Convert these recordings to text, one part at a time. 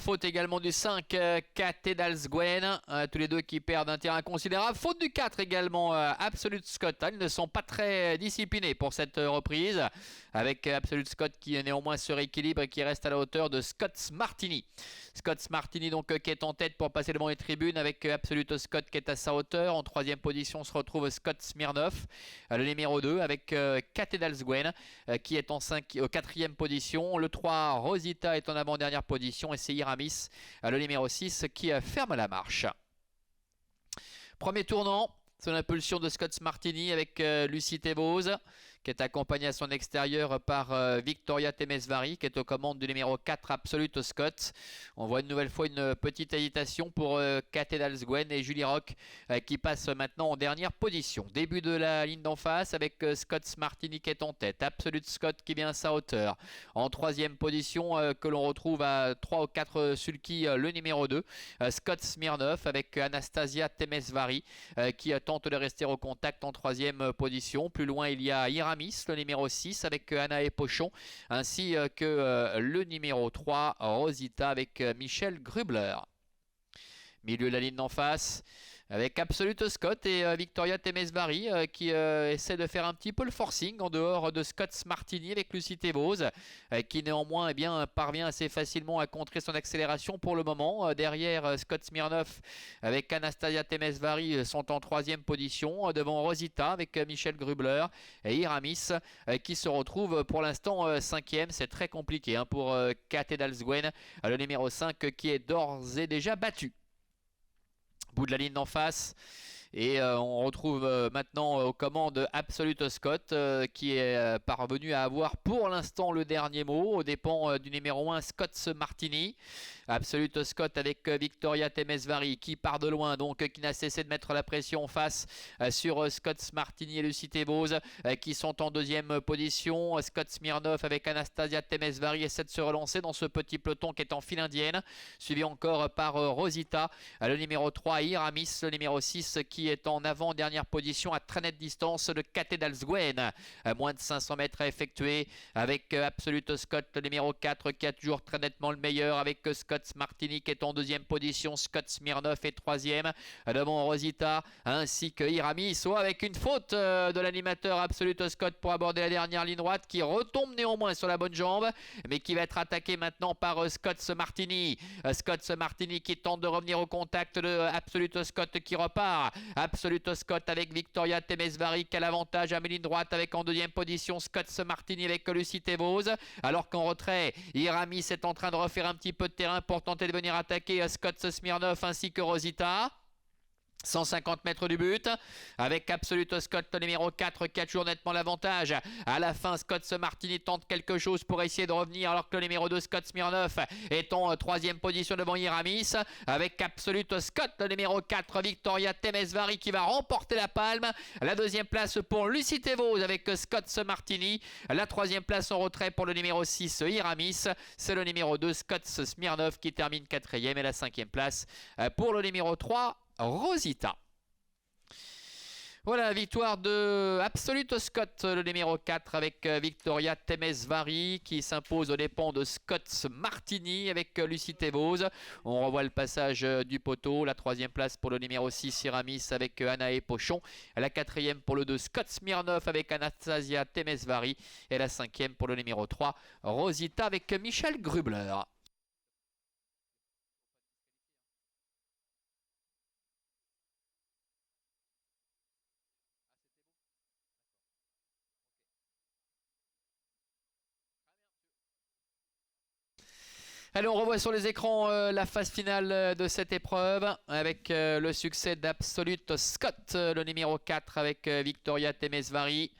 faute également du 5, Catedalsgwen, tous les deux qui perdent un terrain considérable. Faute du 4 également, Absolute Scott. Ils ne sont pas très disciplinés pour cette reprise, avec Absolute Scott qui néanmoins se rééquilibre et qui reste à la hauteur de Scott Martini. Scott Martini donc qui est en tête pour passer devant les tribunes, avec Absolute Scott qui est à sa hauteur. En troisième position se retrouve Scott Smirnov, le numéro 2, avec Catedalsgwen qui est en quatrième position. Le 3, Rosita, est en avant-dernière position, et c'est Iramis, le numéro 6, qui ferme la marche. Premier tournant, sous l'impulsion de Scott Martini, avec Lucie Thévose, qui est accompagnée à son extérieur par Victoria Temesvari, qui est aux commandes du numéro 4, Absolute Scott. On voit une nouvelle fois une petite hésitation pour Catedalsgwen et Julie Rock, qui passe maintenant en dernière position. Début de la ligne d'en face, avec Scott Martini qui est en tête, Absolute Scott qui vient à sa hauteur. En troisième position, que l'on retrouve à 3 ou 4 sulky, le numéro 2, Scott Smirnov, avec Anastasia Temesvari, qui tente de rester au contact en troisième position. Plus loin, il y a Iramis, le numéro 6, avec Anaé Pochon, ainsi que le numéro 3, Rosita, avec Michel Grubler. Milieu de la ligne d'en face, avec Absolute Scott et Victoria Temesvari qui essaie de faire un petit peu le forcing en dehors de Scott Martini, avec Lucie Thévose qui néanmoins parvient assez facilement à contrer son accélération pour le moment. Derrière, Scott Smirnov avec Anastasia Temesvari sont en troisième position, devant Rosita avec Michel Grubler et Iramis qui se retrouve pour l'instant cinquième. C'est très compliqué pour Catedalsgwen, le numéro 5, qui est d'ores et déjà battu. Bout de la ligne d'en face, et on retrouve maintenant aux commandes Absolute Scott qui est parvenu à avoir pour l'instant le dernier mot aux dépens du numéro 1, Scott Martini. Absolute Scott avec Victoria Temesvari qui part de loin, donc qui n'a cessé de mettre la pression en face sur Scott Martini et Lucie Thévose qui sont en deuxième position. Scott Smirnov avec Anastasia Temesvari essaie de se relancer dans ce petit peloton qui est en file indienne, suivi encore par Rosita, le numéro 3, Iramis, le numéro 6, qui est en avant-dernière position à très nette distance de Catedalsgwen. Moins de 500 mètres à effectuer, avec Absolute Scott, le numéro 4, qui a toujours très nettement le meilleur, avec Scott Martini qui est en deuxième position, Scott Smirnov est troisième, devant Rosita, ainsi que Iramis, soit avec une faute de l'animateur Absolute Scott pour aborder la dernière ligne droite, qui retombe néanmoins sur la bonne jambe, mais qui va être attaqué maintenant par Scott Martini. Scott Martini qui tente de revenir au contact de Absolute Scott, qui repart. Absolute Scott avec Victoria Temesvari qui a l'avantage à ligne droite, avec en deuxième position Scott Martini avec Lucie Thévose, alors qu'en retrait, Iramis est en train de refaire un petit peu de terrain pour tenter de venir attaquer Scott Smirnov ainsi que Rosita. 150 mètres du but, avec Absolute Scott, le numéro 4, qui a toujours nettement l'avantage. À la fin, Scott Martini tente quelque chose pour essayer de revenir, alors que le numéro 2, Scott Smirnov, est en troisième position devant Iramis, avec Absolute Scott, le numéro 4, Victoria Temesvari, qui va remporter la palme. La deuxième place pour Lucie Thévose avec Scott Martini. La troisième place en retrait pour le numéro 6, Iramis. C'est le numéro 2, Scott Smirnov, qui termine quatrième, et la cinquième place pour le numéro 3, Rosita. Voilà, victoire de Absolute Scott, le numéro 4, avec Victoria Temesvari qui s'impose aux dépens de Scott Martini avec Lucie Thévose. On revoit le passage du poteau. La troisième place pour le numéro 6, Iramis, avec Anaé Pochon. La quatrième pour le 2, Scott Smirnov avec Anastasia Temesvari. Et la cinquième pour le numéro 3, Rosita, avec Michel Grubler. Allez, on revoit sur les écrans la phase finale de cette épreuve, avec le succès d'Absolute Scott, le numéro 4, avec Victoria Temesvari,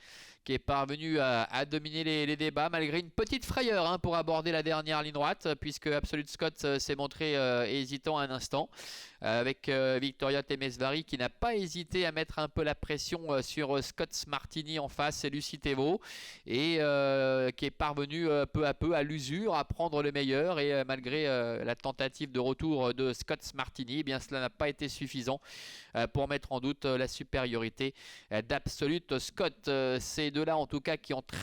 qui est parvenu à dominer les débats, malgré une petite frayeur pour aborder la dernière ligne droite, puisque Absolute Scott s'est montré hésitant un instant, avec Victoria Temesvari qui n'a pas hésité à mettre un peu la pression sur Scott Martini en face, et Lucie Thévaux, et qui est parvenu peu à peu à l'usure à prendre le meilleur, et malgré la tentative de retour de Scott Martini, eh bien cela n'a pas été suffisant pour mettre en doute la supériorité d'Absolute Scott. Ces deux-là en tout cas qui ont très